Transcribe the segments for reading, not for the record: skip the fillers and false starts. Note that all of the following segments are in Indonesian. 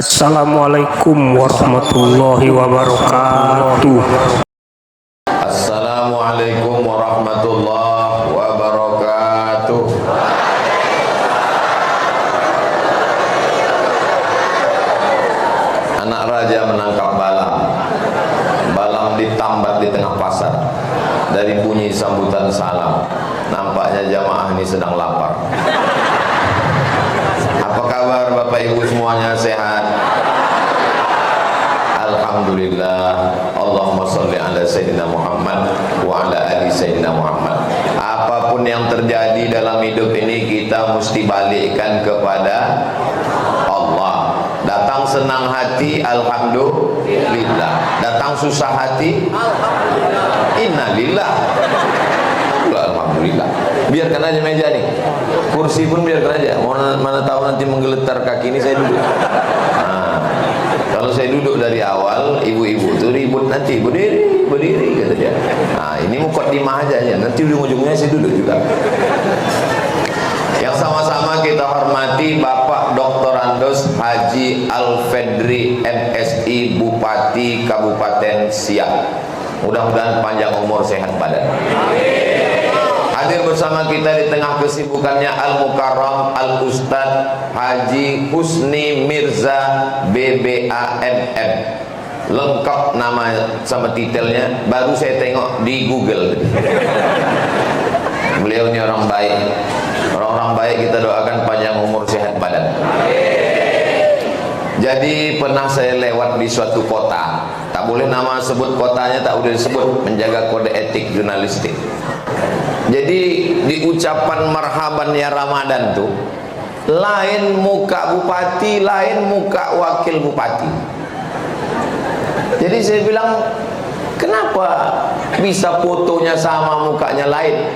Assalamualaikum warahmatullahi wabarakatuh. Assalamualaikum warahmatullahi wabarakatuh. Anak raja menangkap balang. Balang ditambat di tengah pasar. Dari bunyi sambutan salam, nampaknya jamaah ini sedang lapar. Apa kabar Bapak Ibu semuanya, sehat? Alhamdulillah. Allahumma sholli ala Sayyidina Muhammad wa ala ali Sayyidina Muhammad. Apapun yang terjadi dalam hidup ini, kita mesti balikkan kepada Allah. Datang senang hati, alhamdulillah. Datang susah hati, innalillah. Alhamdulillah. Biarkan aja meja nih, kursi pun biarkan aja. Mana tahu nanti menggeletar kaki ini saya duduk. Nah, kalau saya duduk dari awal, ibu-ibu tuh ribut nanti, berdiri kata dia. Nah, ini mukadimah aja ya. Nanti ujung-ujungnya saya duduk juga. Yang sama-sama kita hormati Bapak Dr. Andos Haji Al-Fedri MSI, Bupati Kabupaten Siak. Mudah-mudahan panjang umur, sehat badan. Hadir bersama kita di tengah kesibukannya Al-Mukarram Al-Ustadz Haji Husni Mirza BBAMM. Lengkap nama sama titelnya, baru saya tengok di Google. Beliau ini orang baik. Orang-orang baik kita doakan panjang umur, sehat badan. Jadi pernah saya lewat di suatu kota, tak boleh nama sebut kotanya, tak boleh disebut, menjaga kode etik jurnalistik. Jadi di ucapan marhaban ya Ramadan tuh, lain muka bupati, lain muka wakil bupati. Jadi saya bilang, kenapa bisa fotonya sama mukanya lain?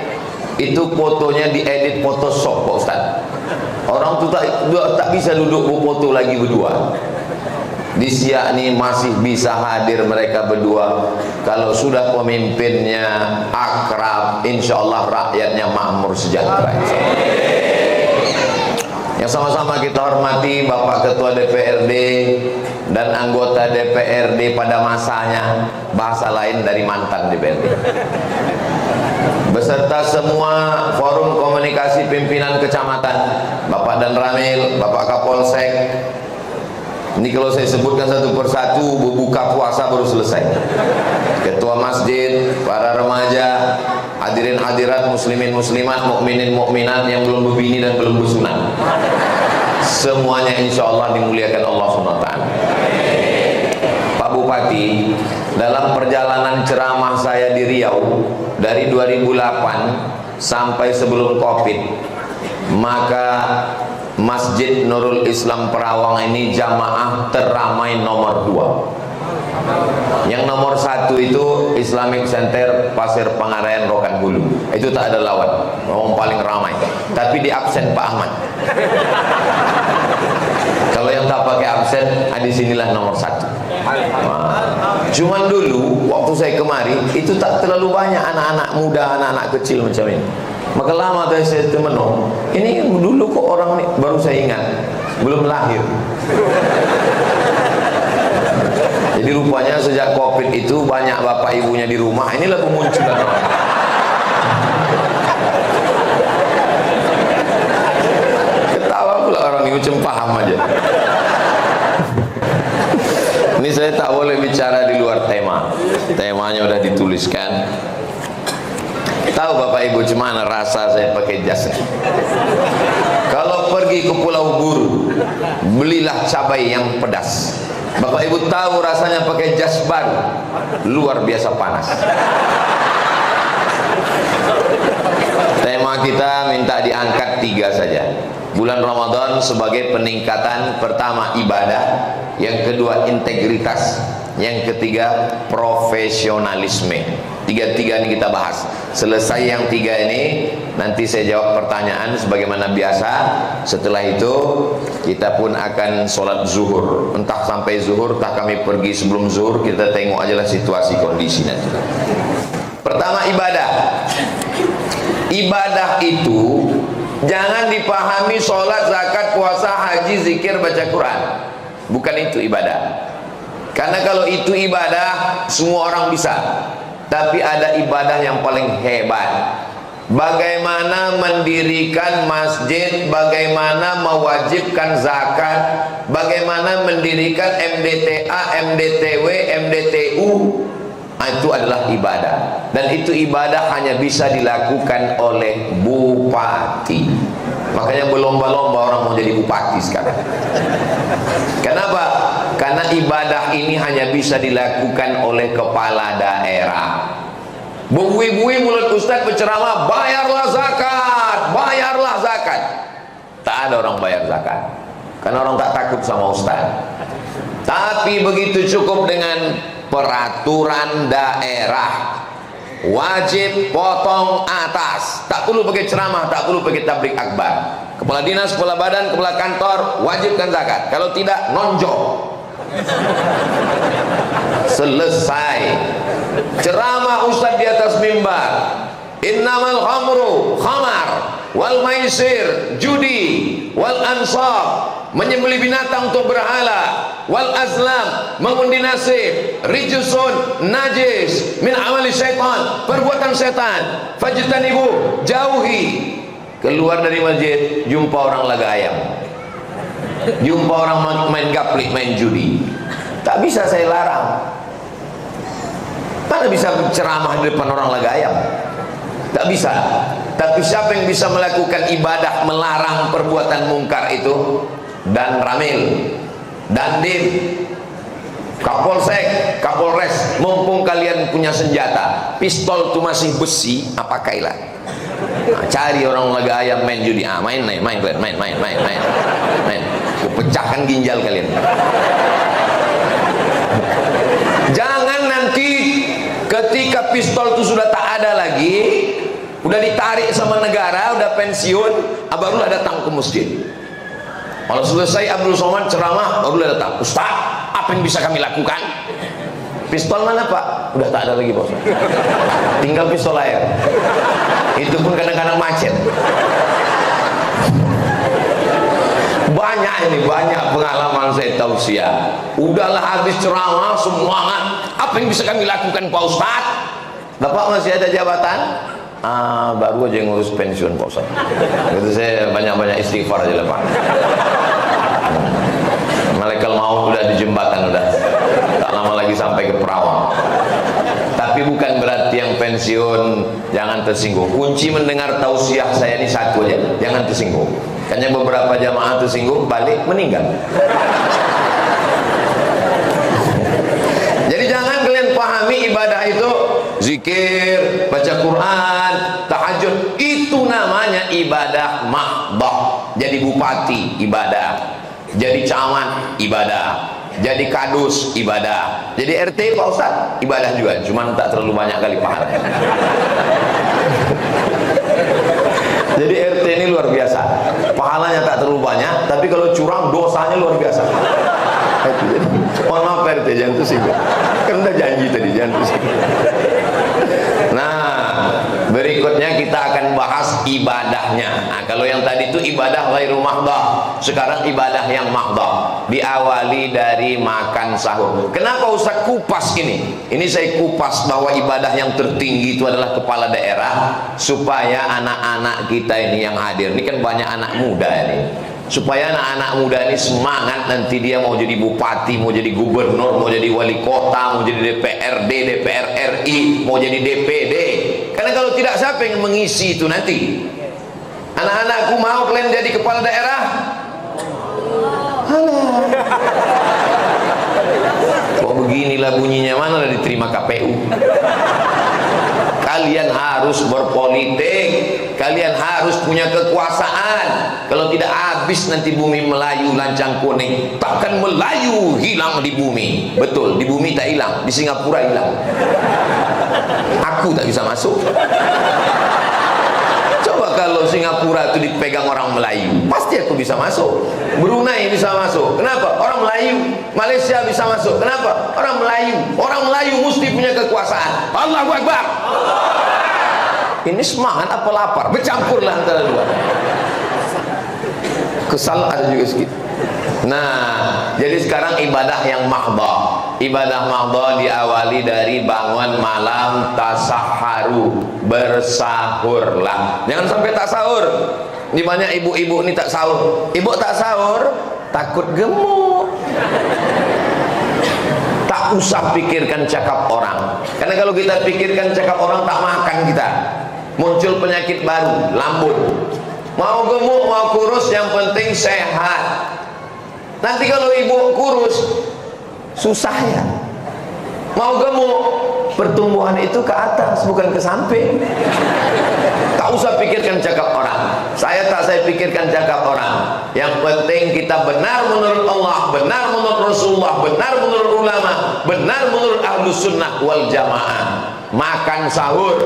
Itu fotonya diedit Photoshop Pak Ustaz. Orang tuh tak bisa duduk berfoto lagi berdua. Di Siak ini masih bisa hadir mereka berdua. Kalau sudah pemimpinnya akrab, insya Allah rakyatnya makmur sejahtera. Yang sama-sama kita hormati Bapak Ketua DPRD dan anggota DPRD pada masanya, bahasa lain dari mantan DPRD, beserta semua forum komunikasi pimpinan kecamatan, Bapak Dan Ramil, Bapak Kapolsek. Ini kalau saya sebutkan satu persatu, berbuka puasa baru selesai. Ketua masjid, para remaja, hadirin hadirat, muslimin muslimat, mukminin mukminat yang belum berbini dan belum bersunat, semuanya insya Allah dimuliakan Allah SWT. Pak Bupati, dalam perjalanan ceramah saya di Riau dari 2008 sampai sebelum Covid, maka Masjid Nurul Islam Perawang ini jamaah teramai nomor 2. Yang nomor 1 itu Islamic Center Pasir Pangarayan Rokan Hulu. Itu tak ada lawan, orang paling ramai. Tapi di absen Pak Ahmad. Kalau yang tak pakai absen, di sinilah nomor 1. Cuman dulu waktu saya kemari itu tak terlalu banyak anak-anak muda, anak-anak kecil macam ini. Maka lama tadi saya temenung, ini dulu kok orang ini, baru saya ingat belum lahir. Jadi rupanya sejak Covid itu banyak bapak ibunya di rumah. Inilah kemunculan orang. Ketawa pula orang ini, macam paham aja. Ini saya tak boleh bicara di luar tema. Temanya udah dituliskan. Tahu Bapak Ibu cuman rasa saya pakai jas? Kalau pergi ke Pulau Buru, belilah cabai yang pedas. Bapak Ibu tahu rasanya pakai jas baru, luar biasa panas. Tema kita minta diangkat 3 saja. Bulan Ramadan sebagai peningkatan, pertama ibadah, yang kedua integritas, yang ketiga profesionalisme. Tiga-tiga ini kita bahas. Selesai yang 3 ini, nanti saya jawab pertanyaan sebagaimana biasa. Setelah itu kita pun akan sholat zuhur. Entah sampai zuhur, entah kami pergi sebelum zuhur, kita tengok aja lah situasi kondisi nanti. Pertama ibadah. Ibadah itu jangan dipahami sholat, zakat, puasa, haji, zikir, baca Quran. Bukan itu ibadah. Karena kalau itu ibadah, semua orang bisa. Tapi ada ibadah yang paling hebat. Bagaimana mendirikan masjid, bagaimana mewajibkan zakat, bagaimana mendirikan MDTA, MDTW, MDTU. Itu adalah ibadah. Dan itu ibadah hanya bisa dilakukan oleh bupati. Makanya berlomba-lomba orang mau jadi bupati sekarang. Kenapa? Karena ibadah ini hanya bisa dilakukan oleh kepala daerah. Bui-bui mulut ustaz berceramah, bayarlah zakat, bayarlah zakat. Tak ada orang bayar zakat, karena orang tak takut sama ustaz. Tapi begitu cukup dengan peraturan daerah, wajib potong atas, tak perlu pakai ceramah, tak perlu pakai tablik akbar. Kepala dinas, kepala badan, kepala kantor wajibkan zakat. Kalau tidak, nonjok. Selesai. Ceramah ustaz di atas mimbar, innamal khamru khamar wal maisir judi wal ansab, menyembelih binatang untuk berhala, wal azlam mengundi nasib, rijusun najis min amali syaitan, perbuatan setan, fajtanibu jauhi. Keluar dari masjid jumpa orang laga ayam, jumpa orang main gaplik, main judi. Tak bisa saya larang. Mana bisa ceramah di depan orang laga ayam? Tak bisa. Tapi siapa yang bisa melakukan ibadah melarang perbuatan mungkar itu? Dan Ramil, Dandim, Kapolsek, Kapolres, mumpung kalian punya senjata, pistol itu masih besi, pakailah. Nah, cari orang laga ayam main judi, main kalian, main. Pecahkan ginjal kalian. Jangan nanti ketika pistol itu sudah tak ada lagi, udah ditarik sama negara, udah pensiun, barulah datang ke masjid. Kalau selesai Abdul Somad ceramah, barulah datang, Ustaz, apa yang bisa kami lakukan? Pistol mana Pak? Udah tak ada lagi Pak Ustaz. Tinggal pistol air. Itu pun kadang-kadang macet. Banyak ini, banyak pengalaman saya tausiah. Udahlah habis ceramah semangat, apa yang bisa kami lakukan Pak Ustaz? Bapak masih ada jabatan? Baru aja ngurus pensiun Pak Ustaz. Gitu, saya banyak-banyak istighfar aja lah Pak. Malaikat maut udah di jembatan, udah tak lama lagi sampai ke perawan. Tapi bukan berarti yang pensiun jangan tersinggung. Kunci mendengar tausiah saya ini satu aja, jangan tersinggung. Karena beberapa jamaah tersinggung balik meninggal. Jadi jangan kalian pahami ibadah itu zikir, baca Quran, tahajud, itu namanya ibadah mahdoh. Jadi bupati ibadah, jadi camat ibadah, jadi kadus ibadah, jadi RT Pak Ustaz ibadah juga, cuman tak terlalu banyak kali pahala. Jadi RT ini luar biasa, pahalanya tak terlalu banyak, tapi kalau curang dosanya luar biasa. Mohon maaf RT, jangan tersinggung, kan udah janji tadi jangan tersinggung. Nah, berikutnya kita akan bahas ibadahnya. Nah, kalau yang tadi itu ibadah ghairu mahdoh, sekarang ibadah yang mahdoh. Diawali dari makan sahur. Kenapa Ustaz kupas ini? Ini saya kupas bahwa ibadah yang tertinggi itu adalah kepala daerah, supaya anak-anak kita ini yang hadir, ini kan banyak anak muda ini, supaya anak-anak muda ini semangat nanti dia mau jadi bupati, mau jadi gubernur, mau jadi wali kota, mau jadi DPRD, DPR RI, mau jadi DPD. Karena kalau tidak, siapa yang mengisi itu nanti? Anak-anakku mau kalian jadi kepala daerah? Halah. Kok beginilah bunyinya, mana lah diterima KPU? Kalian harus berpolitik, kalian harus punya kekuasaan. Kalau tidak, habis nanti bumi Melayu lancang kuning. Takkan Melayu hilang di bumi. Betul, di bumi tak hilang, di Singapura hilang. Aku tak bisa masuk. Coba kalau Singapura itu dipegang orang Melayu, pasti aku bisa masuk. Brunei bisa masuk. Kenapa? Orang Melayu. Malaysia bisa masuk. Kenapa? Orang Melayu. Orang Melayu mesti punya kekuasaan. Allahu Akbar. Ini semangat apa lapar? Bercampurlah antara dua. Kesal ada juga sedikit. Nah, jadi sekarang ibadah yang mahdhah. Ibadah mahdhah diawali dari bangun malam, tasahharu, bersahurlah. Jangan sampai tak sahur. Di banyak ibu-ibu ini tak sahur. Ibu tak sahur, takut gemuk. Tak usah pikirkan cakap orang. Karena kalau kita pikirkan cakap orang, tak makan kita. Muncul penyakit baru, lambung. Mau gemuk, mau kurus, yang penting sehat. Nanti kalau ibu kurus, susah ya. Mau gemuk, pertumbuhan itu ke atas, bukan ke samping. Tak usah pikirkan cakap orang. Saya pikirkan cakap orang. Yang penting kita benar menurut Allah, benar menurut Rasulullah, benar menurut ulama, benar menurut Ahlus Sunnah wal Jamaah. Makan sahur.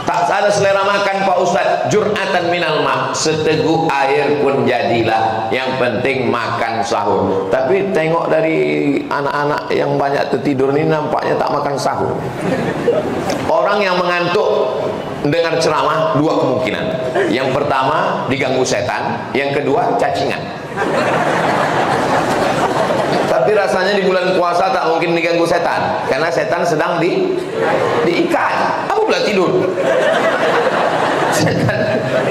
Tak ada selera makan Pak Ustadz, jur'atan minal ma', seteguk air pun jadilah, yang penting makan sahur. Tapi tengok dari anak-anak yang banyak tertidur ini, nampaknya tak makan sahur. Orang yang mengantuk dengar ceramah, dua kemungkinan. Yang pertama diganggu setan, yang kedua cacingan. Tapi rasanya di bulan puasa tak mungkin diganggu setan, karena setan sedang diikat. Apa pula tidur?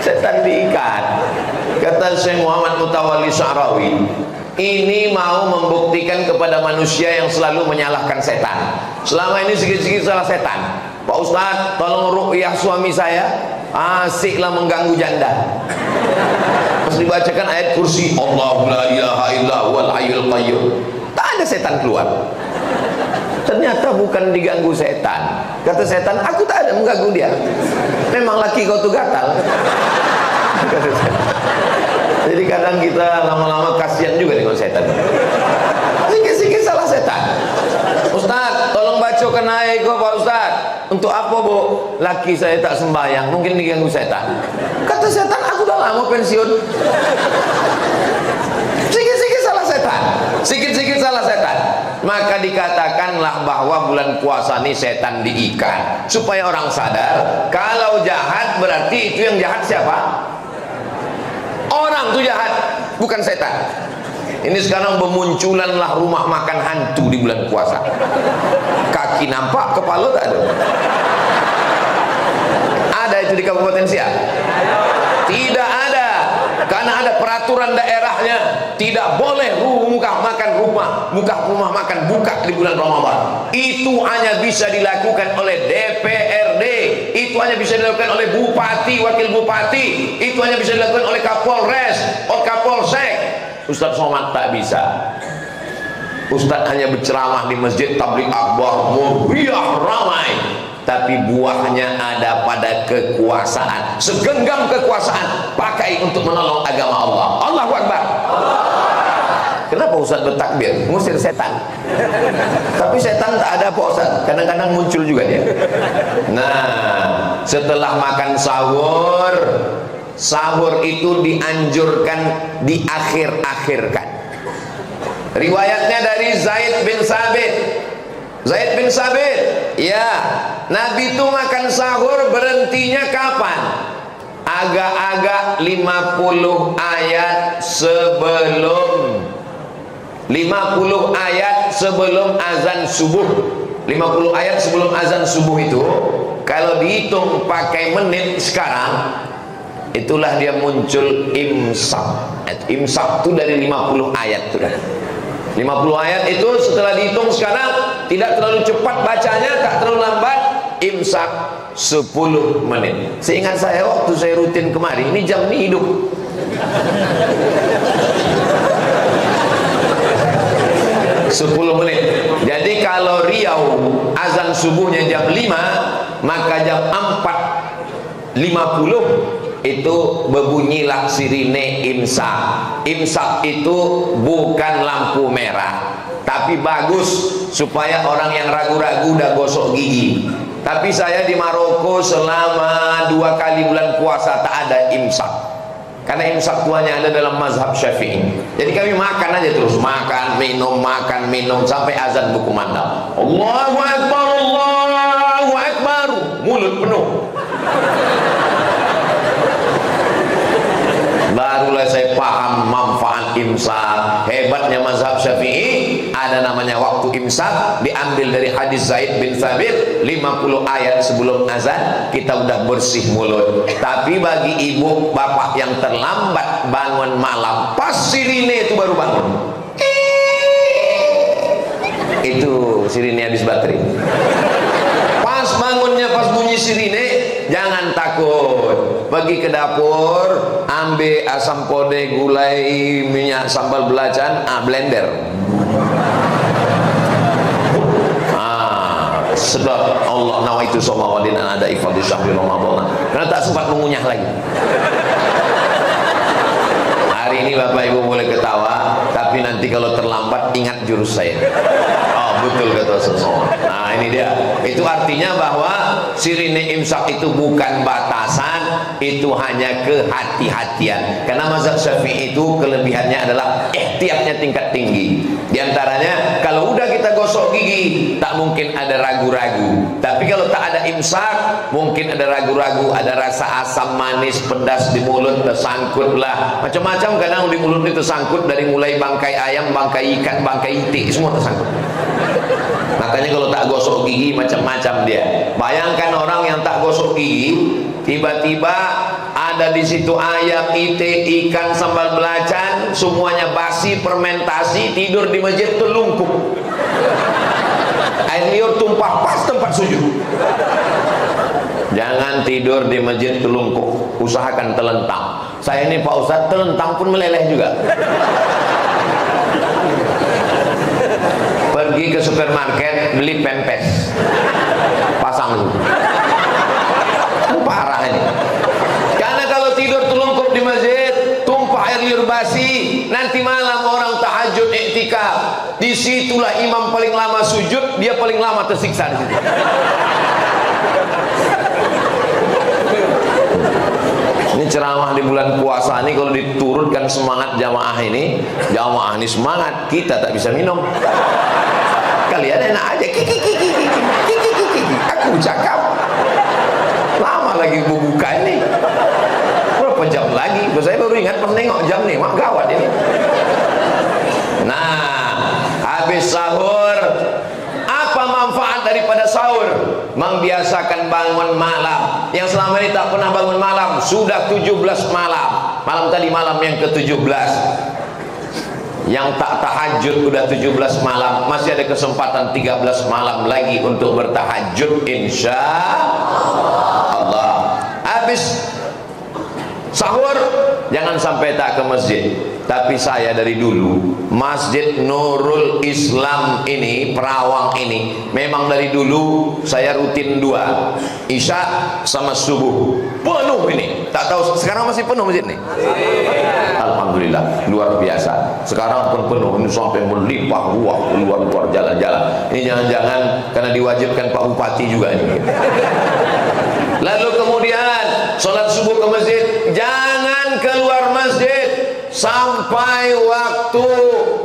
Setan diikat. Kata Syekh Muhammad Mutawalli Sya'rawi, ini mau membuktikan kepada manusia yang selalu menyalahkan setan. Selama ini sedikit-sedikit salah setan. Pak Ustadz, tolong ruqyah suami saya, asiklah mengganggu janda. Pas dibacakan ayat kursi, Allahu la ilaha illa huwal hayyul qayyum, tak ada setan keluar. Ternyata bukan diganggu setan. Kata setan, aku tak ada mengganggu dia. Memang laki kau tuh gatal. Jadi kadang kita lama-lama kasihan juga dengan setan. Sikit-sikit salah setan. Ustaz, tolong bacakan ayat kau Pak Ustaz. Untuk apa Bu? Laki saya tak sembahyang, mungkin diganggu setan. Kata setan, aku dah lama pensiun. Sikit-sikit salah setan. Sikit-sikit salah setan. Maka dikatakanlah bahwa bulan puasa ini setan diikat, supaya orang sadar kalau jahat berarti itu yang jahat siapa? Orang tuh jahat, bukan setan. Ini sekarang bermunculanlah rumah makan hantu di bulan puasa. Kaki nampak, kepala tak ada. Ada itu di Kabupaten Siak? Tidak ada. Karena ada peraturan daerahnya, tidak boleh muka rumah makan buka di bulan Ramadan. Itu hanya bisa dilakukan oleh DPRD, itu hanya bisa dilakukan oleh bupati, wakil bupati, itu hanya bisa dilakukan oleh Kapolres, Kapolsek. Ustadz Somad tak bisa. Ustadz hanya berceramah di masjid tabligh akbar, meriah ramai, tapi buahnya ada pada kekuasaan. Segenggam kekuasaan pakai untuk menolong agama Allah. Allahu Akbar. Kenapa Ustaz bertakbir? Ngusir setan. Tapi setan tak ada Pak Ustaz. Kadang-kadang muncul juga dia. Nah, setelah makan sahur, sahur itu dianjurkan diakhir-akhirkan. Riwayatnya dari Zaid bin Sabit. Zaid bin Sabit, ya, Nabi itu makan sahur berhentinya kapan? Agak-agak 50 ayat sebelum 50 ayat sebelum azan subuh. 50 ayat sebelum azan subuh itu kalau dihitung pakai menit sekarang, itulah dia muncul imsak. Imsak itu dari 50 ayat itu kan. 50 ayat itu setelah dihitung sekarang tidak terlalu cepat bacanya, tak terlalu lambat, imsak 10 menit. Seingat saya waktu saya rutin kemari, ini jam ini hidup. Sepuluh menit. Jadi kalau Riau azan subuhnya jam 5, maka jam 4.50 itu berbunyilah sirine imsak. Imsak itu bukan lampu merah, tapi bagus supaya orang yang ragu-ragu udah gosok gigi. Tapi saya di Maroko selama 2 kali bulan puasa tak ada imsak. Karena imsak tuanya ada dalam mazhab Syafi'i. Jadi kami makan aja terus, makan, minum sampai azan berkumandang. Allahu Akbar, Allahu Akbar, mulut penuh. Barulah saya paham manfaat imsak. Hebatnya mazhab Syafi'i, ada namanya waktu imsak, diambil dari hadis Zaid bin Thabit, 50 ayat sebelum azan kita udah bersih mulut. Tapi bagi ibu bapak yang terlambat bangun malam, pas sirine itu baru bangun, itu sirine habis baterai. Pas bangunnya, pas bunyi sirine, jangan takut, pergi ke dapur, ambil asam podeh, gulai, minyak sambal belacan, blender. Sebab Allah nawaitu soma wadin an ada ifadhi syahri Ramadan, karena tak sempat mengunyah lagi. Hari ini Bapak Ibu boleh ketawa, tapi nanti kalau terlambat ingat jurus saya. Oh betul kata Rasulullah. Nah ini dia. Itu artinya bahwa sirine imsak itu bukan batasan, itu hanya kehati-hatian. Karena mazhab Syafi'i itu kelebihannya adalah ihtiyatnya tingkat tinggi. Di antaranya kalau udah kita gosok gigi tak mungkin ada ragu-ragu. Tapi kalau tak ada imsak mungkin ada ragu-ragu, ada rasa asam manis pedas di mulut, tersangkut lah macam-macam. Kadang di mulut itu tersangkut, dari mulai bangkai ayam, bangkai ikan, bangkai itik, semua tersangkut. Makanya kalau tak gosok gigi macam-macam dia. Bayangkan orang yang tak gosok gigi, tiba-tiba ada di situ ayam, itik, ikan, sambal belacan, semuanya basi, fermentasi, tidur di masjid terlungkup. Air liur tumpah pas tempat sujud. Jangan tidur di masjid terlungkup, usahakan telentang. Saya ini Pak Ustadz, telentang pun meleleh juga. Pergi ke supermarket beli pempes, pasang itu. Parah ini. Karena kalau tidur terlungkup di masjid, tumpah air liur basi, nanti malam orang tahajud iktikaf, disitulah imam paling lama sujud, dia paling lama tersiksa di situ. Ini ceramah di bulan puasa ini kalau diturunkan semangat jamaah ini semangat, kita tak bisa minum. Kalian enak aja, aku cakap lama lagi buka ini, berapa jam lagi? Saya baru ingat pas nengok jam nih, mak gawat ini. Nah, habis sahur, apa manfaat daripada sahur? Membiasakan bangun malam. Yang selama ini tak pernah bangun malam, sudah 17 malam. Malam tadi malam yang ke-17. Yang tak tahajud udah 17 malam, masih ada kesempatan 13 malam lagi untuk bertahajud insya Allah. Habis sahur jangan sampai tak ke masjid. Tapi saya dari dulu Masjid Nurul Islam ini, Perawang ini, memang dari dulu saya rutin 2, Isya sama subuh penuh ini. Tak tahu sekarang masih penuh masjid nih. Alhamdulillah, luar biasa. Sekarang pun penuh, ini sampai melimpah ruah, keluar jalan-jalan. Ini jangan-jangan karena diwajibkan Pak Bupati juga ini. Lalu kemudian sholat subuh ke masjid, jangan keluar masjid sampai waktu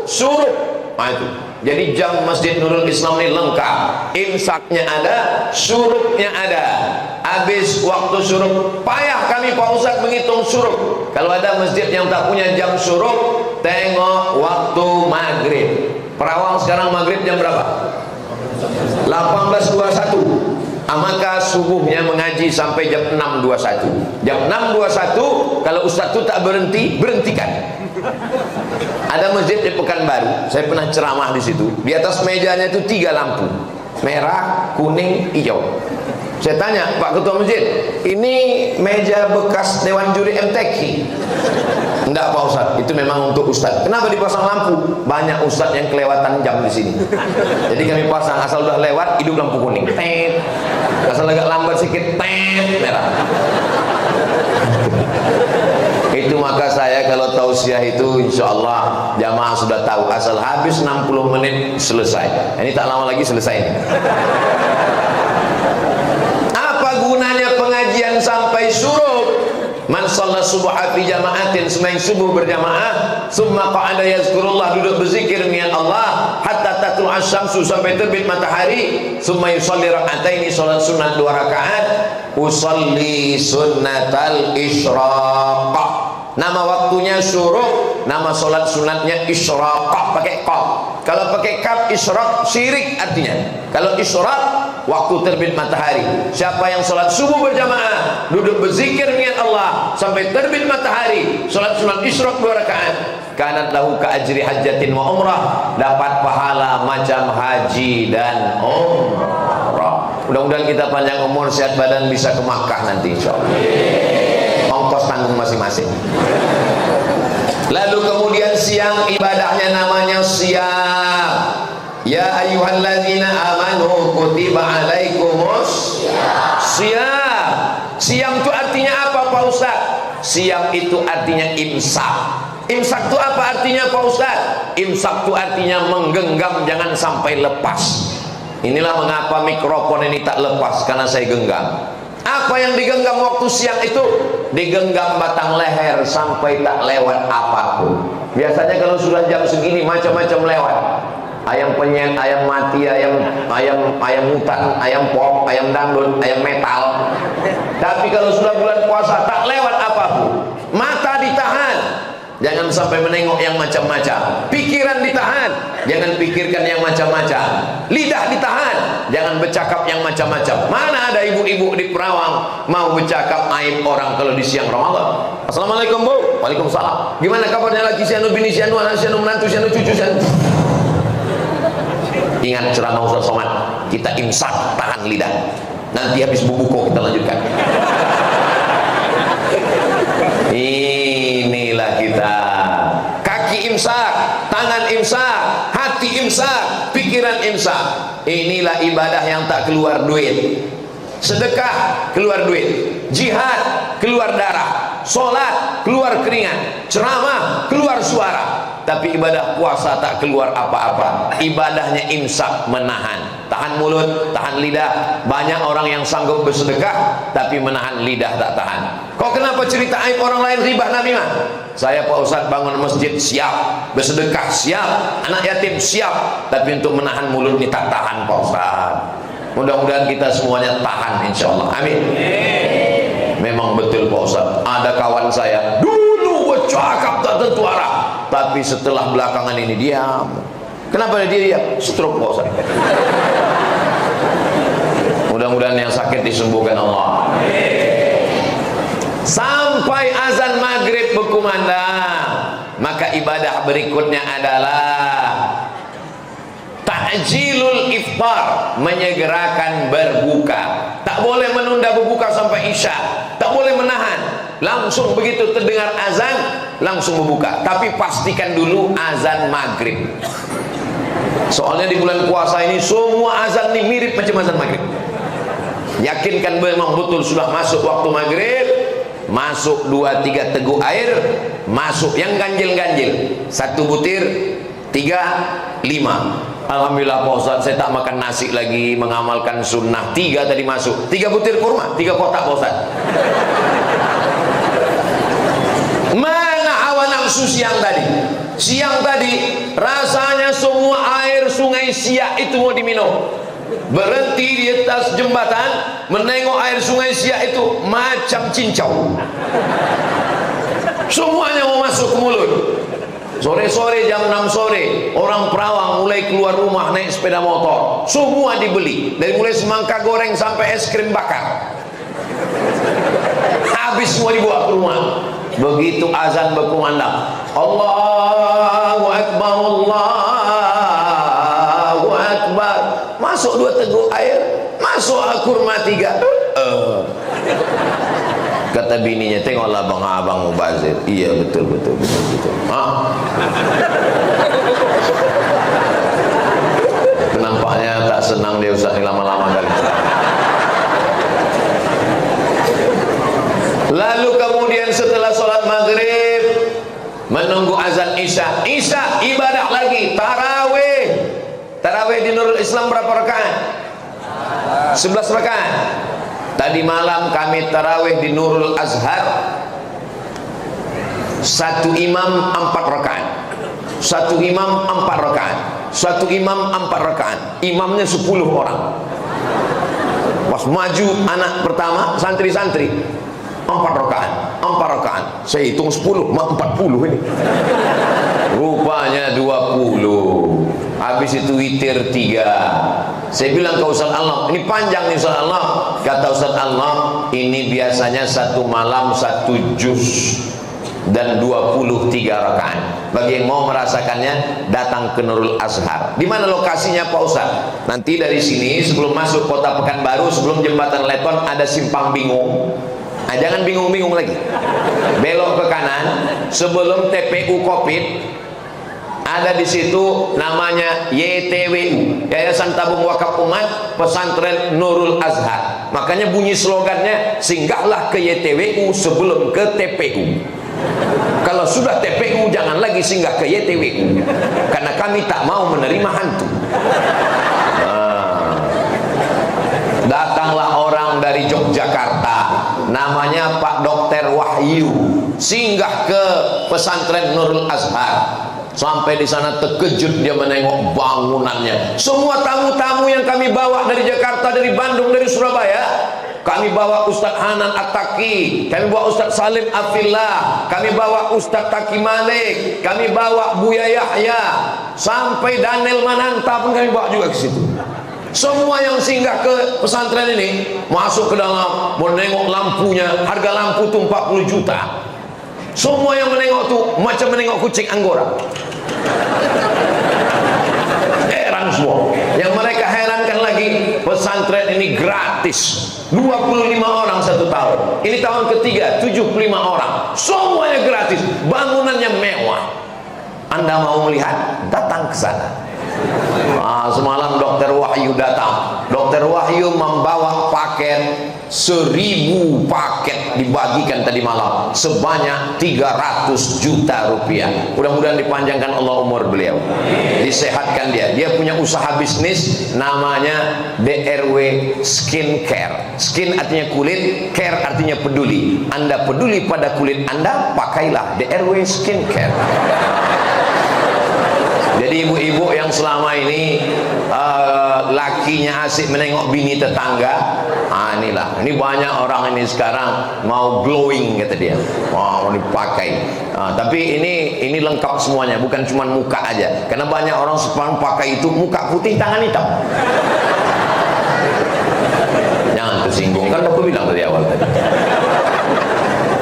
surup. Nah, itu. Jadi jam Masjid Nurul Islam ini lengkap, imsaknya ada, surupnya ada. Habis waktu surup, payah kami Pak Ustadz menghitung surup. Kalau ada masjid yang tak punya jam surup, tengok waktu maghrib. Perawang sekarang maghrib jam berapa? 18.21. Maka subuhnya mengaji sampai jam 6.21. Jam 6.21 kalau Ustadz itu tak berhenti, berhentikan. Ada masjid di Pekanbaru, saya pernah ceramah di situ. Di atas mejanya itu 3 lampu, merah, kuning, hijau. Saya tanya Pak Ketua Masjid, ini meja bekas Dewan Juri MTQ? Enggak Pak Ustadz, itu memang untuk Ustadz. Kenapa dipasang lampu? Banyak Ustadz yang kelewatan jam di sini. Jadi kami pasang, asal udah lewat hidup lampu kuning, tet. Asal agak lambat sedikit, tet, merah. Itu maka saya kalau tausiah itu insya Allah jamaah sudah tahu, asal habis 60 menit selesai. Ini tak lama lagi selesai ini. Apa gunanya pengajian sampai suruh? Man shalla subha fi jama'atin, sembahyang subuh berjamaah, summa qa'ada yazkurullah, duduk berzikir mengingat Allah hatta tatlu asy-syamsu, sampai terbit matahari, summa yusalli rak'ataini, salat sunat 2 rakaat, usalli sunnatal isyraq. Nama waktunya syuruk, nama solat sunatnya isyraq, pakai qaf. Kalau pakai kaf isyraq syirik artinya. Kalau isyraq waktu terbit matahari. Siapa yang solat subuh berjamaah, duduk berzikir mengingat Allah sampai terbit matahari, solat sunat isyraq 2 rakaat, kanat lahu ka ajri hajjatin wa umrah, dapat pahala macam haji dan umrah. Mudah-mudahan kita panjang umur, sehat badan, bisa ke Makkah nanti insyaallah. Ongkos tanggung masing-masing. Lalu kemudian siang ibadahnya namanya siam. Ya ayyuhalladzina amanu kutiba alaikumus siam. Siam itu artinya apa Pak Ustaz? Siam itu artinya imsak. Imsak itu apa artinya Pak Ustaz? Imsak itu artinya menggenggam, jangan sampai lepas. Inilah mengapa mikrofon ini tak lepas, karena saya genggam. Apa yang digenggam waktu siang itu? Digenggam batang leher sampai tak lewat apapun. Biasanya kalau sudah jam segini macam-macam lewat. Ayam penyet, ayam mati, ayam hutan, ayam pop, ayam dangdut, ayam metal. Tapi kalau sudah bulan puasa tak lewat apapun. Mata ditahan, jangan sampai menengok yang macam-macam. Pikiran ditahan, jangan pikirkan yang macam-macam. Lidah ditahan, jangan bercakap yang macam-macam. Mana ada ibu-ibu di Perawang mau bercakap aib orang kalau di siang Ramadan? Assalamualaikum Bu. Waalaikumsalam. Gimana kabarnya lagi sianu bini sianu anak sianu menantu sianu cucu sianu? Ingat ceramah Ustaz Somad, kita imsak, tahan lidah. Nanti habis bubuko kita lanjutkan. Inilah kita. Kaki imsak, tangan imsak, hati imsak, pikiran imsak. Inilah ibadah yang tak keluar duit. Sedekah keluar duit, jihad keluar darah, solat keluar keringat, ceramah keluar suara. Tapi ibadah puasa tak keluar apa-apa. Ibadahnya imsak, menahan, tahan mulut, tahan lidah. Banyak orang yang sanggup bersedekah tapi menahan lidah tak tahan. Kok kenapa cerita aib orang lain ribah Nabi mah? Saya Pak Ustadz bangun masjid siap, bersedekah siap, anak yatim siap, tapi untuk menahan mulut ini tak tahan Pak Ustadz. Mudah-mudahan kita semuanya tahan insyaallah. Amin. Memang betul Pak Ustadz, ada kawan saya dulu bercakap tak tentu arah, tapi setelah belakangan ini diam. Kenapa dia diam? Stroke Pak Ustadz. Mudah-mudahan yang sakit disembuhkan Allah. Sampai azan maghrib berkumandang, maka ibadah berikutnya adalah ta'jilul iftar, menyegerakan berbuka. Tak boleh menunda berbuka sampai isya, tak boleh menahan. Langsung begitu terdengar azan langsung berbuka, tapi pastikan dulu azan maghrib. Soalnya di bulan puasa ini semua azan ini mirip macam azan maghrib. Yakinkan memang betul sudah masuk waktu maghrib. Masuk 2-3 teguk air, masuk yang ganjil-ganjil, 1 butir 3, 5. Alhamdulillah Pak Ustaz, saya tak makan nasi lagi, mengamalkan sunnah. 3 tadi masuk, 3 butir kurma, 3 kotak Pak Ustaz. Mana hawa nafsu siang tadi? Siang tadi rasanya semua air sungai Siak itu mau diminum. Berhenti di atas jembatan, menengok air sungai Siak itu macam cincau. Semuanya mau masuk ke mulut. Sore-sore jam 6 sore, orang Perawang mulai keluar rumah naik sepeda motor. Semua dibeli, dari mulai semangka goreng sampai es krim bakar. Habis semua dibawa ke rumah. Begitu azan berkumandang, Allahu Akbar, Allahu Akbar. Masuk 2 teguk air, masuk kurma 3. Kata bininya, tengoklah abang mubazir. Iya betul. Nampaknya tak senang dia Ustaz ini lama-lama kali. Lalu kemudian setelah sholat maghrib menunggu azan isya. Isya ibadah lagi, tarawih. Tarawih di Nurul Islam berapa rakaat? 11 rakaat. Tadi malam kami tarawih di Nurul Azhar, 1 imam 4 rakaat, 1 imam 4 rakaat, 1 imam 4 rakaat. Imamnya 10 orang. Pas maju anak pertama, santri-santri 4 rakaat. Saya hitung 10, 40 ini. Rupanya 20. Habis itu witir 3. Saya bilang ke Ustaz Allah, ini panjang nih Ustaz Allah. Kata Ustaz Allah, ini biasanya satu malam 1 juz dan 23 rakaat. Bagi yang mau merasakannya, datang ke Nurul Azhar. Di mana lokasinya Pak Ustaz? Nanti dari sini sebelum masuk kota Pekanbaru, sebelum jembatan Leton ada simpang bingung. Nah, jangan bingung-bingung lagi. Belok ke kanan sebelum TPU Kopit. Ada di situ namanya YTWU, Yayasan Tabung Wakaf Umat Pesantren Nurul Azhar. Makanya bunyi slogannya, singgahlah ke YTWU sebelum ke TPU. Kalau sudah TPU jangan lagi singgah ke YTWU, karena kami tak mau menerima hantu. Datanglah orang dari Yogyakarta, namanya Pak Dokter Wahyu, singgah ke pesantren Nurul Azhar. Sampai di sana terkejut dia menengok bangunannya. Semua tamu-tamu yang kami bawa dari Jakarta, dari Bandung, dari Surabaya, kami bawa Ustadz Hanan At-Taki, kami bawa Ustadz Salim Afillah, kami bawa Ustadz Taki Malik, kami bawa Buya Yahya, sampai Daniel Mananta pun kami bawa juga ke situ. Semua yang singgah ke pesantren ini masuk ke dalam, menengok lampunya, harga lampu tuh 40 juta. Semua yang menengok tuh macam menengok kucing Anggora. Heran semua. Yang mereka herankan lagi, pesantren ini gratis. 25 orang 1 tahun. Ini tahun ketiga, 75 orang. Semuanya gratis. Bangunannya mewah. Anda mau melihat? Datang ke sana. Semalam Dokter Wahyu datang. Dokter Wahyu membawa paket 1000 paket dibagikan tadi malam, sebanyak 300 juta rupiah. Mudah-mudahan dipanjangkan Allah umur beliau, disehatkan dia. Dia punya usaha bisnis namanya DRW Skin Care. Skin artinya kulit, care artinya peduli. Anda peduli pada kulit Anda, pakailah DRW Skin Care. Jadi ibu-ibu yang selama ini lakinya asik menengok bini tetangga, inilah, ini banyak orang ini sekarang mau glowing kata dia, mau dipakai. Tapi ini lengkap semuanya, bukan cuma muka aja. Karena banyak orang sekarang pakai itu muka putih tangan hitam. Jangan tersinggung, kan aku bilang dari awal tadi.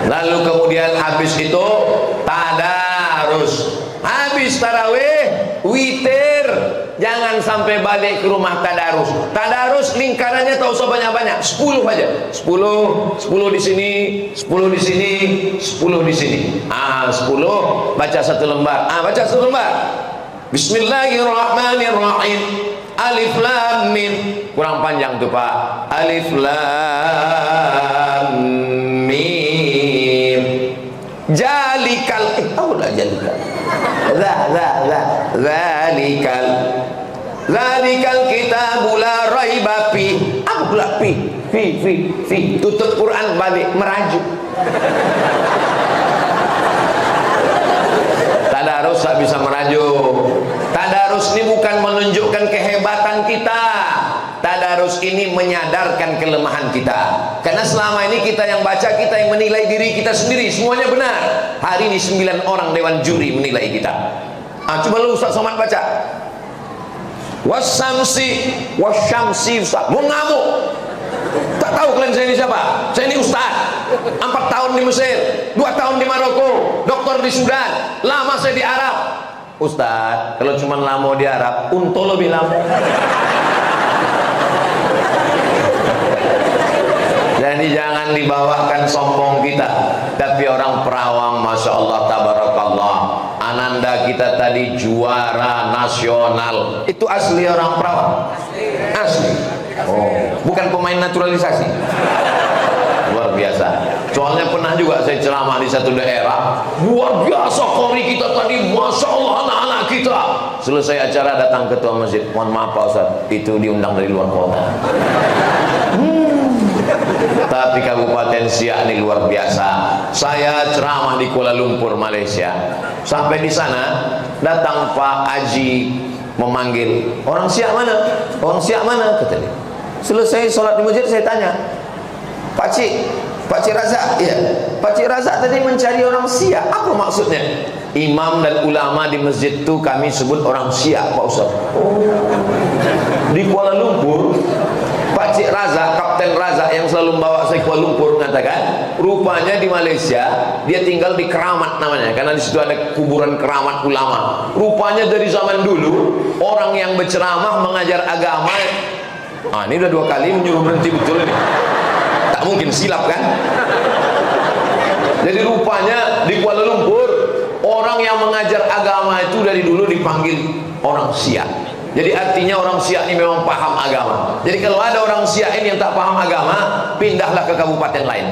Lalu kemudian habis itu tadarus. Habis tarawih, witir, jangan sampai balik ke rumah tadarus. Tadarus lingkarannya tak usah banyak-banyak, 10 aja. 10 di sini, 10 di sini, 10 di sini. 10 baca 1 lembar. Baca 1 lembar. Bismillahirrahmanirrahim. Alif lam mim. Kurang panjang tuh Pak. Alif lam mim. Jalikal, tahu lah jalikal. Zalikal kitabu la raiba fi. Apa pula fi? Tutup Quran balik merajuk. Tadarus tak bisa merajuk. Tadarus ini bukan menunjukkan kehebatan kita. Tadarus ini menyadarkan kelemahan kita. Karena selama ini kita yang baca, kita yang menilai diri kita sendiri, semuanya benar. Hari ini 9 orang dewan juri menilai kita. Coba lu Ustaz Somad baca. Wasyamsi Ustaz. Mau ngamuk. Tak tahu kalian saya ini siapa? Saya ini Ustaz. 4 tahun di Mesir, 2 tahun di Maroko, doktor di Sudan, lama saya di Arab. Ustaz, kalau cuma lama di Arab, untung lebih lama. Jadi jangan dibawakan sombong kita. Tapi orang Perawang, Masya Allah, tabarakallah, ananda kita tadi juara nasional. Itu asli orang Perawang? Asli. Bukan pemain naturalisasi. Luar biasa. Soalnya pernah juga saya ceramah di satu daerah, luar biasa kori kita tadi, Masya Allah anak-anak kita. Selesai acara datang ketua masjid, mohon maaf Pak Ustaz, itu diundang dari luar kota. Tapi Kabupaten Siak ini luar biasa. Saya ceramah di Kuala Lumpur, Malaysia. Sampai di sana datang Pak Haji memanggil, orang Siak mana? Orang Siak mana? Kata dia. Selesai sholat di masjid saya tanya, Pak Cik, Pak Cik Razak, ya. Pak Cik Razak tadi mencari orang Syiah. Apa maksudnya? Imam dan ulama di masjid itu kami sebut orang Syiah, Pak Ustaz. Di Kuala Lumpur, Pak Cik Razak, Kapten Razak yang selalu membawa saya Kuala Lumpur mengatakan, rupanya di Malaysia dia tinggal di Keramat namanya, karena di situ ada kuburan keramat ulama. Rupanya dari zaman dulu orang yang berceramah mengajar agama. Ini udah 2 kali menyuruh berhenti betul ini. Tak mungkin silap kan? Jadi rupanya di Kuala Lumpur orang yang mengajar agama itu dari dulu dipanggil orang Syiah. Jadi artinya orang Syiah ini memang paham agama. Jadi kalau ada orang Syiah ini yang tak paham agama, pindahlah ke kabupaten lain.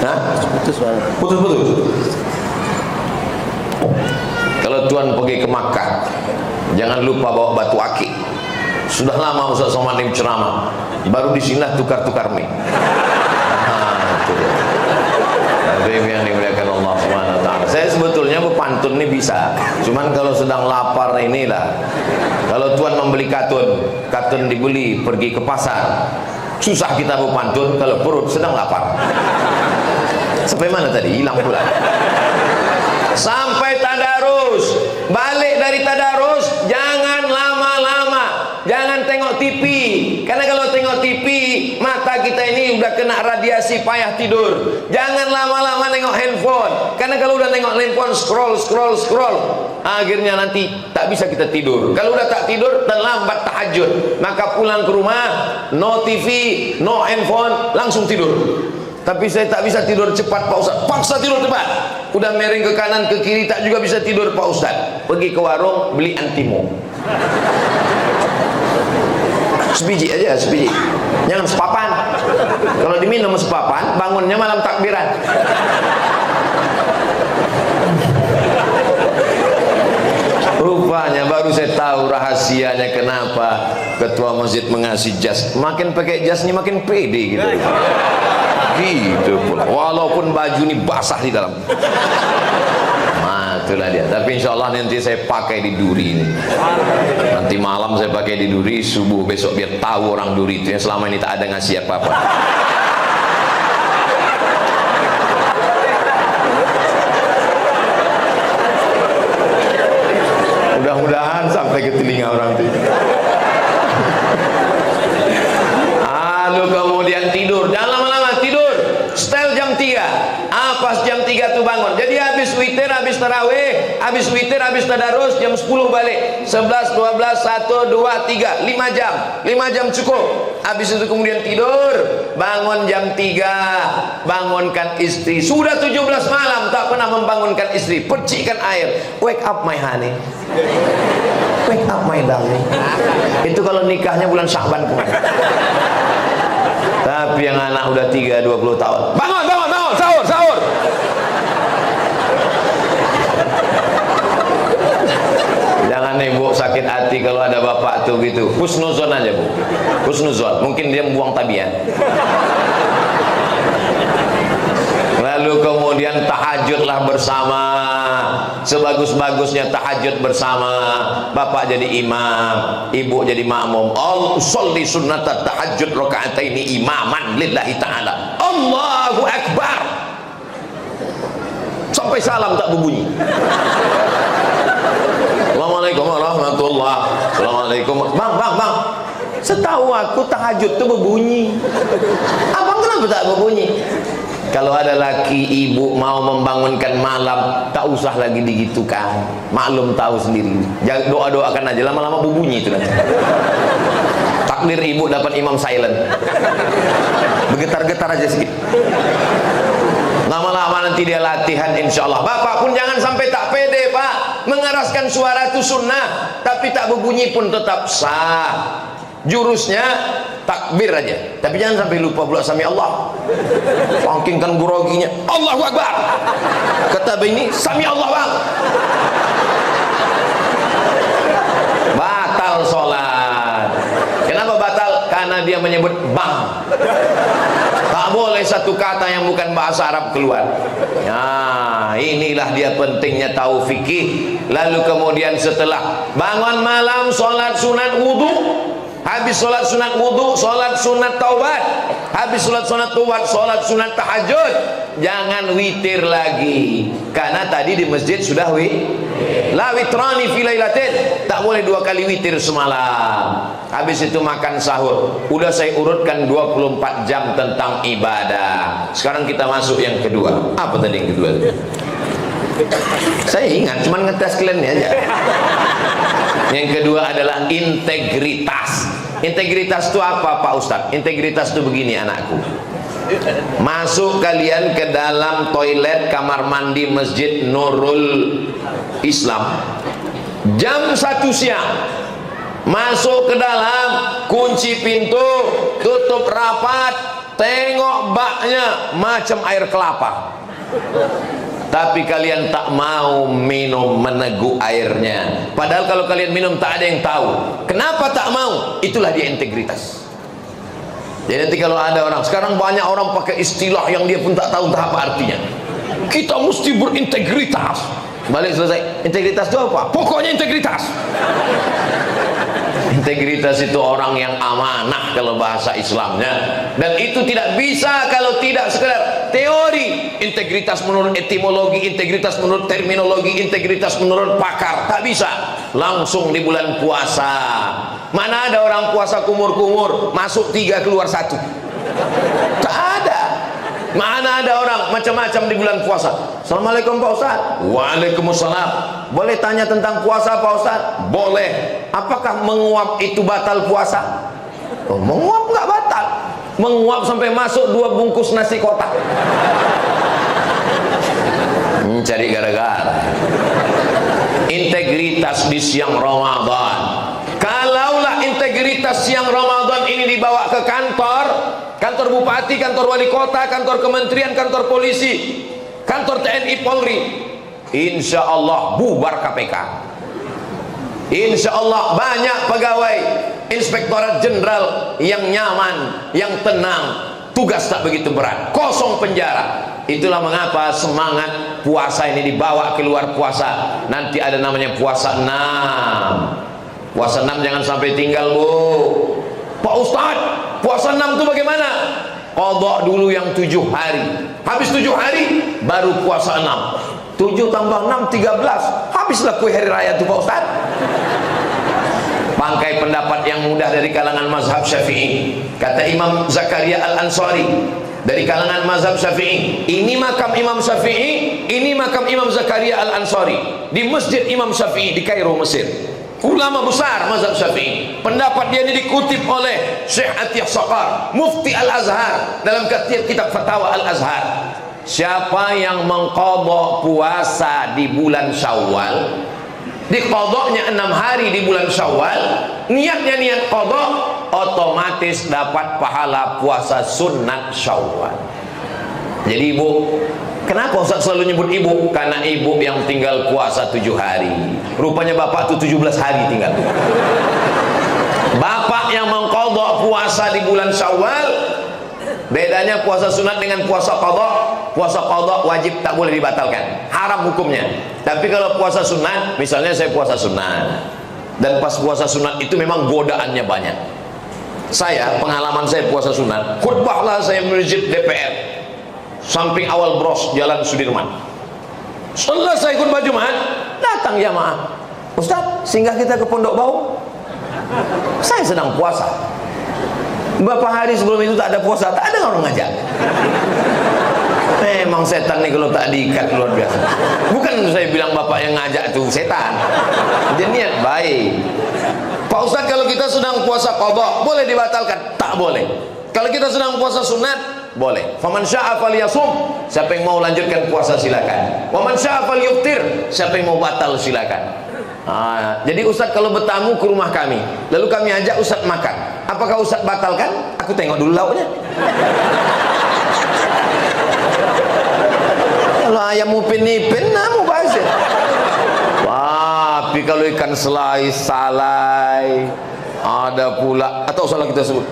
Hah? Putus. Kalau Tuhan pergi ke Makkah, jangan lupa bawa batu akik. Sudah lama Ustaz Somad ini ceramah, baru disinilah tukar-tukar mie. Itu dia. Tapi yang dimuliakan Allah Subhanahu wa taala. Saya sebetulnya berpantun ini bisa. Cuman kalau sedang lapar inilah. Kalau Tuhan membeli katun dibeli pergi ke pasar. Susah kita berpantun kalau perut sedang lapar. Sampai mana tadi? Hilang pula. Sampai tadarus. Balik dari tadarus, jangan lama-lama. Jangan tengok TV, karena kalau tengok TV mata kita ini udah kena radiasi payah tidur. Jangan lama-lama nengok handphone, karena kalau udah nengok handphone scroll, akhirnya nanti tak bisa kita tidur. Kalau udah tak tidur, terlambat tahajud. Maka pulang ke rumah, no TV, no handphone, langsung tidur. Tapi saya tak bisa tidur cepat Pak Ustaz. Paksa tidur cepat. Udah miring ke kanan ke kiri tak juga bisa tidur Pak Ustaz. Pergi ke warung beli Antimo. Sebiji aja, sebiji. Jangan sepapan. Kalau diminum sepapan, bangunnya malam takbiran. Rupanya baru saya tahu rahasianya kenapa ketua masjid mengasih jas. Makin pakai jas ini makin pede gitu. Gitu pula. Walaupun baju ini basah di dalam. Itulah dia. Tapi insya Allah nanti saya pakai di duri ini. Nanti malam saya pakai di duri, subuh besok biar tahu orang duri itu yang selama ini tak ada ngasih apa-apa. Mudah-mudahan sampai ke telinga orang itu. Lalu kemudian tidur. Jangan lama-lama tidur. Setel jam 3. Pas jam 3 tuh bangun. Jadi habis witir, habis tarawih, habis witir, habis tadarus, jam 10 balik. 11, 12, 1, 2, 3, 5 jam. 5 jam cukup. Habis itu kemudian tidur. Bangun jam 3. Bangunkan istri. Sudah 17 malam tak pernah membangunkan istri. Percikkan air. Wake up my honey. Wake up my darling. Itu kalau nikahnya bulan Sya'ban kemarin. Tapi yang anak udah 20 tahun. Bangun, sahur. Jangan nih Bu sakit hati kalau ada bapak tuh gitu. Husnuzon aja Bu. Husnuzon. Mungkin dia membuang tabiat. Lalu kemudian tahajudlah bersama. Sebagus-bagusnya tahajud bersama. Bapak jadi imam, ibu jadi makmum. Sholli sunnatat tahajud rakaataini imaman lillahi ta'ala. Allahu Akbar. Sampai salam tak berbunyi. Assalamualaikum warahmatullah. Assalamualaikum. Bang. Setahu aku tahajud itu berbunyi. Abang kenapa tak berbunyi? Kalau ada laki ibu mau membangunkan malam, tak usah lagi digitukan. Maklum tahu sendiri. Doa-doakan aja, lama-lama berbunyi itu nanti. Takdir ibu dapat imam silent. Bergetar-getar aja sedikit. Lama-lama nanti dia latihan insya Allah. Bapak pun jangan sampai tak pede Pak. Mengeraskan suara itu sunnah, tapi tak berbunyi pun tetap sah. Jurusnya takbir aja, tapi jangan sampai lupa pula sami Allah. Pangkingkan groginya Allahu Akbar. Kata bini sami Allah bang. Batal sholat. Kenapa batal? Karena dia menyebut bang. Tak boleh satu kata yang bukan bahasa Arab keluar. Nah, inilah dia pentingnya tahu fikih. Lalu kemudian setelah bangun malam, sholat sunat, wudu, Habis sholat sunat wudu, sholat sunat taubat. Habis sholat sunat taubat, sholat sunat tahajud. Jangan witir lagi, karena tadi di masjid sudah la witrani fi lailatin, tak boleh 2 kali witir semalam. Habis itu makan sahur. Udah saya urutkan 24 jam tentang ibadah. Sekarang kita masuk yang kedua. Apa tadi yang kedua? Saya ingat, cuman ngetes kalian aja. Yang kedua adalah integritas. Integritas itu apa, Pak Ustadz? Integritas itu begini, anakku. Masuk kalian ke dalam toilet kamar mandi Masjid Nurul Islam jam 1 siang, masuk ke dalam, kunci pintu, tutup rapat, tengok baknya macam air kelapa, tapi kalian tak mau minum, meneguk airnya. Padahal kalau kalian minum tak ada yang tahu. Kenapa tak mau? Itulah dia integritas. Jadi nanti kalau ada orang, sekarang banyak orang pakai istilah yang dia pun tak tahu entah apa artinya. Kita mesti berintegritas. Balik selesai. Integritas itu apa? Pokoknya integritas. Integritas itu orang yang amanah kalau bahasa Islamnya. Dan itu tidak bisa kalau tidak sekedar teori. Integritas menurut etimologi, integritas menurut terminologi, integritas menurut pakar. Tak bisa. Langsung di bulan puasa. Mana ada orang puasa kumur-kumur, masuk 3 keluar 1? Tak ada. Mana ada orang macam-macam di bulan puasa. Assalamualaikum Pak Ustaz. Waalaikumsalam. Boleh tanya tentang puasa Pak Ustaz? Boleh. Apakah menguap itu batal puasa? Oh, menguap nggak batal. Menguap sampai masuk 2 bungkus nasi kotak. Cari gara-gara. Integritas di siang Ramadan. Kalaulah integritas siang Ramadan ini dibawa ke kantor, kantor bupati, kantor wali kota, kantor kementerian, kantor polisi, kantor TNI Polri, insya Allah bubar KPK. Insya Allah banyak pegawai inspektorat jenderal yang nyaman, yang tenang, tugas tak begitu berat, kosong penjara. Itulah mengapa semangat puasa ini dibawa keluar puasa. Nanti ada namanya puasa 6. Puasa 6 jangan sampai tinggal, Bu. Pak Ustadz, puasa 6 itu bagaimana? Qadha dulu yang 7 hari. Habis 7 hari baru puasa 6. 7 tambah 6 13. Habislah kue hari raya itu Pak Ustadz. Bangkai pendapat yang mudah dari kalangan mazhab Syafi'i. Kata Imam Zakaria Al-Ansari dari kalangan mazhab Syafi'i, ini makam Imam Syafi'i, ini makam Imam Zakaria Al-Ansari di Masjid Imam Syafi'i di Kairo, Mesir. Ulama besar mazhab Syafi'i. Pendapat dia ini dikutip oleh Syekh Atiyah Saqar, Mufti Al-Azhar, dalam kitab Fatawa Al-Azhar. Siapa yang mengqadha puasa di bulan Syawal, diqadhanya 6 hari di bulan Syawal, niatnya niat qadha, otomatis dapat pahala puasa sunat Syawal. Jadi Ibu, kenapa Ustaz selalu nyebut ibu? Karena ibu yang tinggal puasa 7 hari. Rupanya bapak tuh 17 hari tinggal. Bapak yang mengqadha puasa di bulan Syawal. Bedanya puasa sunat dengan puasa qadha. Puasa qadha wajib, tak boleh dibatalkan, haram hukumnya. Tapi kalau puasa sunat, misalnya saya puasa sunat, dan pas puasa sunat itu memang godaannya banyak. Saya, pengalaman saya puasa sunat, khutbahlah saya masjid DPR samping awal Bros, Jalan Sudirman. Selesai khutbah Jumat, datang jamaah. Ustaz, singgah kita ke Pondok Bau. Saya sedang puasa. Beberapa hari sebelum itu tak ada puasa, tak ada orang ngajak. Memang setan nih kalau tak diikat luar biasa. Bukan saya bilang bapak yang ngajak itu setan. Dia niat baik. Pak Ustaz, kalau kita sedang puasa qadha, boleh dibatalkan? Tak boleh. Kalau kita sedang puasa sunat, boleh. Faman syaa falyasum, siapa yang mau lanjutkan puasa silakan. Waman syaa falyuftir, siapa yang mau batal silakan. Jadi Ustaz kalau bertamu ke rumah kami, lalu kami ajak Ustaz makan, apakah Ustaz batalkan? Aku tengok dulu lauknya. Kalau ayam upin-ipin, namu pasir. Tapi kalau ikan selai, salai, ada pula, atau salah kita sebut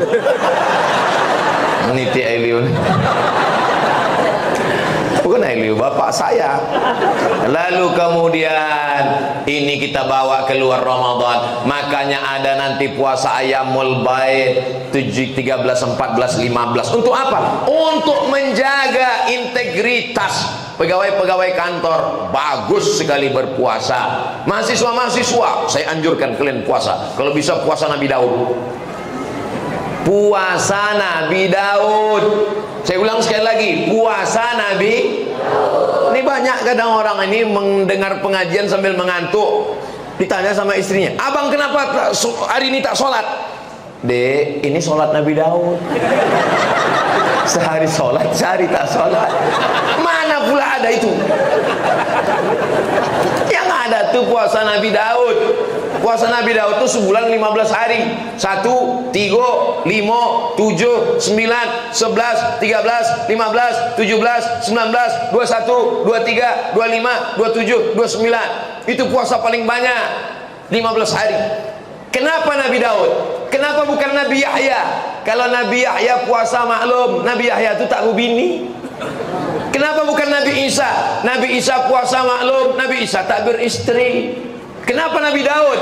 meniti Eliun. bukan Helio, bapak saya. Lalu kemudian ini kita bawa keluar Ramadan, makanya ada nanti puasa Ayyamul Bait 7, 13, 14, 15. Untuk apa? Untuk menjaga integritas pegawai-pegawai kantor. Bagus sekali berpuasa. Mahasiswa-mahasiswa, saya anjurkan kalian puasa. Kalau bisa puasa Nabi Daud. Puasa Nabi Daud. Saya ulang sekali lagi, puasa Nabi Daud. Ini banyak kadang orang ini mendengar pengajian sambil mengantuk. Ditanya sama istrinya, abang kenapa hari ini tak sholat? Dek, ini sholat Nabi Daud. Sehari sholat, sehari tak sholat. Mana pula ada itu? Yang ada tuh puasa Nabi Daud. Puasa Nabi Daud itu sebulan 15 hari. 1, 3, 5, 7, 9, 11, 13, 15, 17, 19, 21, 23, 25, 27, 29. Itu puasa paling banyak, 15 hari. Kenapa Nabi Daud? Kenapa bukan Nabi Yahya? Kalau Nabi Yahya puasa maklum, Nabi Yahya itu tak berbini. Kenapa bukan Nabi Isa? Nabi Isa puasa maklum, Nabi Isa tak beristri. Kenapa Nabi Daud?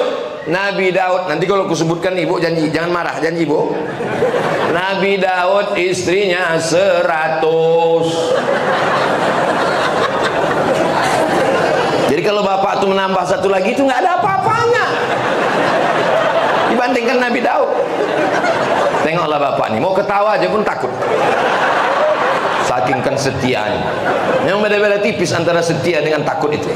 Nabi Daud, nanti kalau aku sebutkan ibu janji, jangan marah, janji ibu. Nabi Daud istrinya 100. Jadi kalau bapak tuh menambah satu lagi itu nggak ada apa-apanya dibandingkan Nabi Daud. Tengoklah bapak nih, mau ketawa aja pun takut. Saking kesetiaan. Yang beda-beda tipis antara setia dengan takut itu.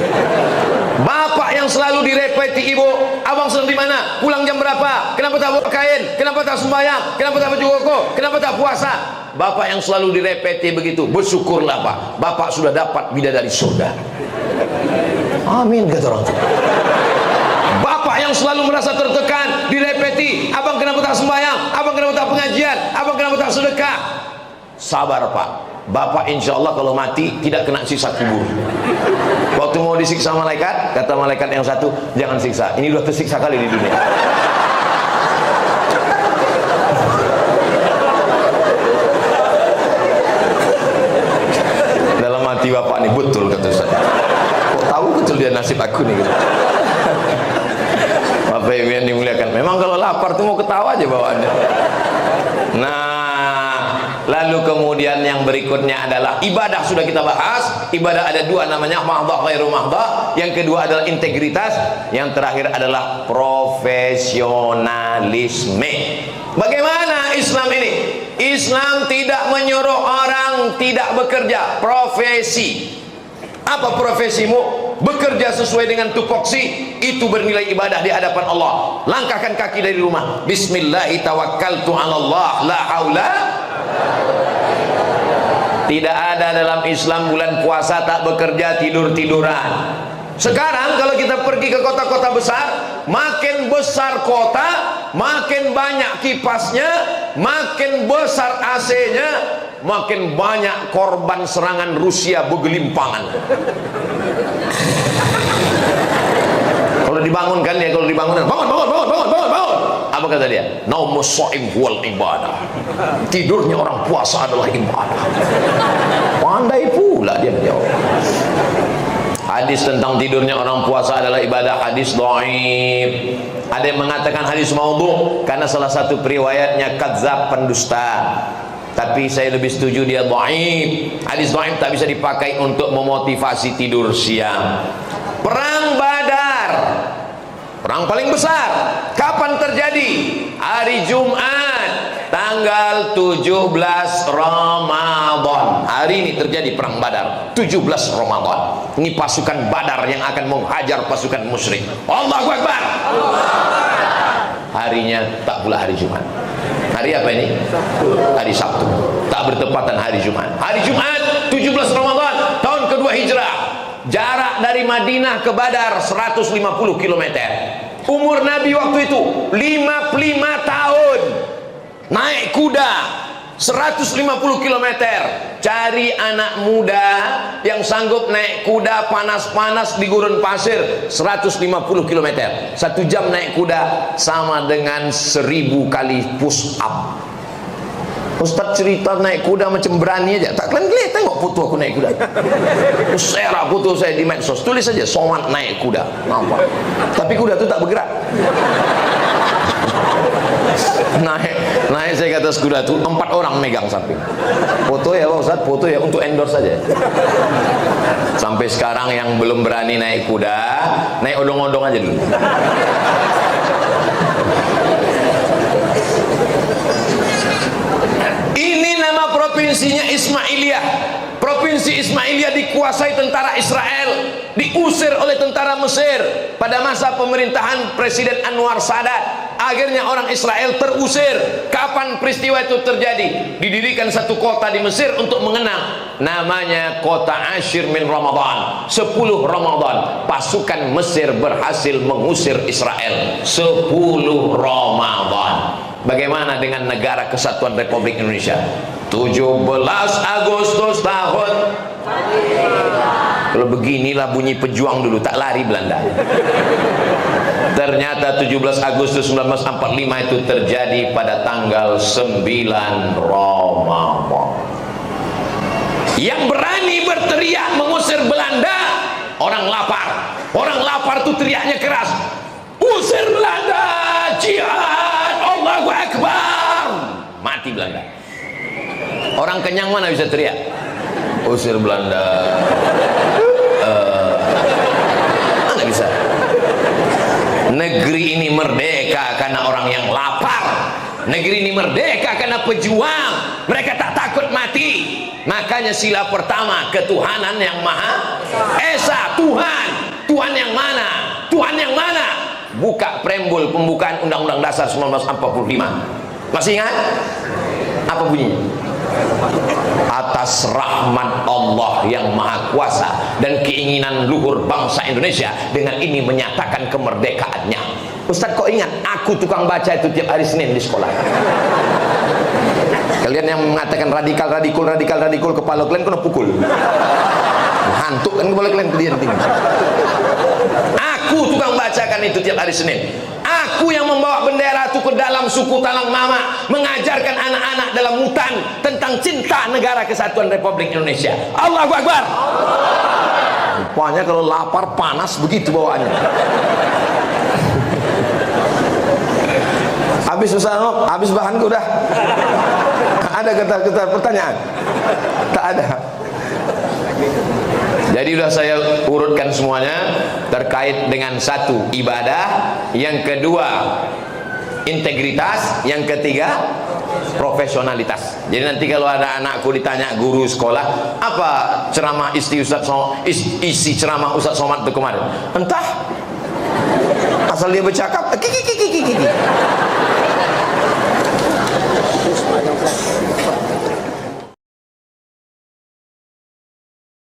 Bapak yang selalu direpeti ibu, abang sedang di mana? Pulang jam berapa? Kenapa tak bawa kain? Kenapa tak sembahyang? Kenapa tak baju koko? Kenapa tak puasa? Bapak yang selalu direpeti begitu, bersyukurlah Pak. Bapak sudah dapat bidadari surga. Amin kata orang tua. Bapak yang selalu merasa tertekan, direpeti, abang kenapa tak sembahyang? Abang kenapa tak pengajian? Abang kenapa tak sedekah? Sabar Pak. Bapak insya Allah kalau mati tidak kena siksa kubur. Waktu mau disiksa malaikat, kata malaikat yang satu, jangan siksa, ini udah tersiksa kali di dunia. Dalam hati bapak nih, betul kata saya. Kok tahu betul dia nasib aku nih gitu. Bapak Ibu yang dimuliakan, memang kalau lapar tuh mau ketawa aja bawaannya. Nah, lalu kemudian yang berikutnya adalah ibadah. Sudah kita bahas, ibadah ada dua namanya, mahdhah, ghairu mahdhah. Yang kedua adalah integritas. Yang terakhir adalah profesionalisme. Bagaimana Islam ini? Islam tidak menyuruh orang tidak bekerja. Profesi. Apa profesimu? Bekerja sesuai dengan tupoksi, itu bernilai ibadah di hadapan Allah. Langkahkan kaki dari rumah, bismillahi tawakkaltu 'alallah, la haula. Tidak ada dalam Islam bulan puasa tak bekerja, tidur-tiduran. Sekarang kalau kita pergi ke kota-kota besar, makin besar kota, makin banyak kipasnya, makin besar AC-nya, makin banyak korban serangan Rusia bergelimpangan. Kalau dibangunkan ya, kalau dibangunkan, bangun. Apa kata dia? Naumus shaim huwal ibadah. Tidurnya orang puasa adalah ibadah. Pandai pula dia menjawab. Hadis tentang tidurnya orang puasa adalah ibadah, hadis dhaif. Ada yang mengatakan hadis maudhu karena salah satu periwayatnya kadzab, pendusta. Tapi saya lebih setuju dia dhaif. Hadis dhaif tak bisa dipakai untuk memotivasi tidur siang. Perang Badar, perang paling besar, kapan terjadi? Hari Jumat, tanggal 17 Ramadan. Hari ini terjadi perang Badar, 17 Ramadan. Ini pasukan Badar yang akan menghajar pasukan musyrik. Allahu Akbar. Harinya tak pula hari Jumat. Hari apa ini? Hari Sabtu. Tak bertepatan hari Jumat. Hari Jumat 17 Ramadan tahun kedua Hijrah. Jarak dari Madinah ke Badar 150 km. Umur Nabi waktu itu 55 tahun. Naik kuda 150 km. Cari anak muda yang sanggup naik kuda panas-panas di gurun pasir 150 km. 1 jam naik kuda sama dengan 1000 kali push up. Ustaz cerita naik kuda macam berani aja. Tak kalian lihat tengok foto aku naik kuda. Share foto saya di medsos, tulis saja Somad naik kuda, nampak. Tapi kuda itu tak bergerak. Naik saya ke atas kuda itu 4 orang megang samping. Foto ya Pak Ustaz, foto ya untuk endorse saja. Sampai sekarang yang belum berani naik kuda, naik odong-odong aja dulu. Ini nama provinsinya Ismailiyah. Provinsi Ismailiyah dikuasai tentara Israel, diusir oleh tentara Mesir pada masa pemerintahan Presiden Anwar Sadat. Akhirnya orang Israel terusir. Kapan peristiwa itu terjadi? Didirikan satu kota di Mesir untuk mengenang, namanya kota Ashir min Ramadan. 10 Ramadan pasukan Mesir berhasil mengusir Israel. 10 Ramadan. Bagaimana dengan Negara Kesatuan Republik Indonesia? 17 Agustus tahun. Kalau beginilah bunyi pejuang dulu, tak lari Belanda. Ternyata 17 Agustus 1945 itu terjadi pada tanggal 9 Ramadan. Yang berani berteriak mengusir Belanda, orang lapar. Orang lapar itu teriaknya keras. Usir Belanda, jihad, Allahu Akbar. Mati Belanda. Orang kenyang mana bisa teriak? Usir Belanda. Mana bisa? Negeri ini merdeka karena orang yang lapar. Negeri ini merdeka karena pejuang. Mereka tak takut mati. Makanya sila pertama, ketuhanan yang Maha Esa. Tuhan yang mana? Tuhan yang mana? Buka preambul pembukaan Undang-Undang Dasar 1945. Masih ingat? Apa bunyinya? Atas rahmat Allah yang Maha Kuasa dan keinginan luhur bangsa Indonesia, dengan ini menyatakan kemerdekaannya. Ustaz kok ingat? Aku tukang baca itu tiap hari Senin di sekolah. Kalian yang mengatakan radikal kepala kalian kena pukul. Hantuk kan kepala kalian kalian tinggi. Aku tukang bacakan itu tiap hari Senin. Aku yang membawa bendera itu ke dalam suku Talang Mama, mengajarkan anak-anak dalam hutan tentang cinta Negara Kesatuan Republik Indonesia. Allahu Akbar. Rupanya kalau lapar panas begitu bawaannya. Habis Ustaz, habis bahanku udah. Ada kata-kata pertanyaan? Tak ada. Jadi sudah saya urutkan semuanya terkait dengan satu, ibadah, yang kedua integritas, yang ketiga profesionalitas. Jadi nanti kalau ada anakku ditanya guru sekolah, apa ceramah isi ceramah Ustaz Somad itu kemarin? Entah, asal dia bercakap kiki.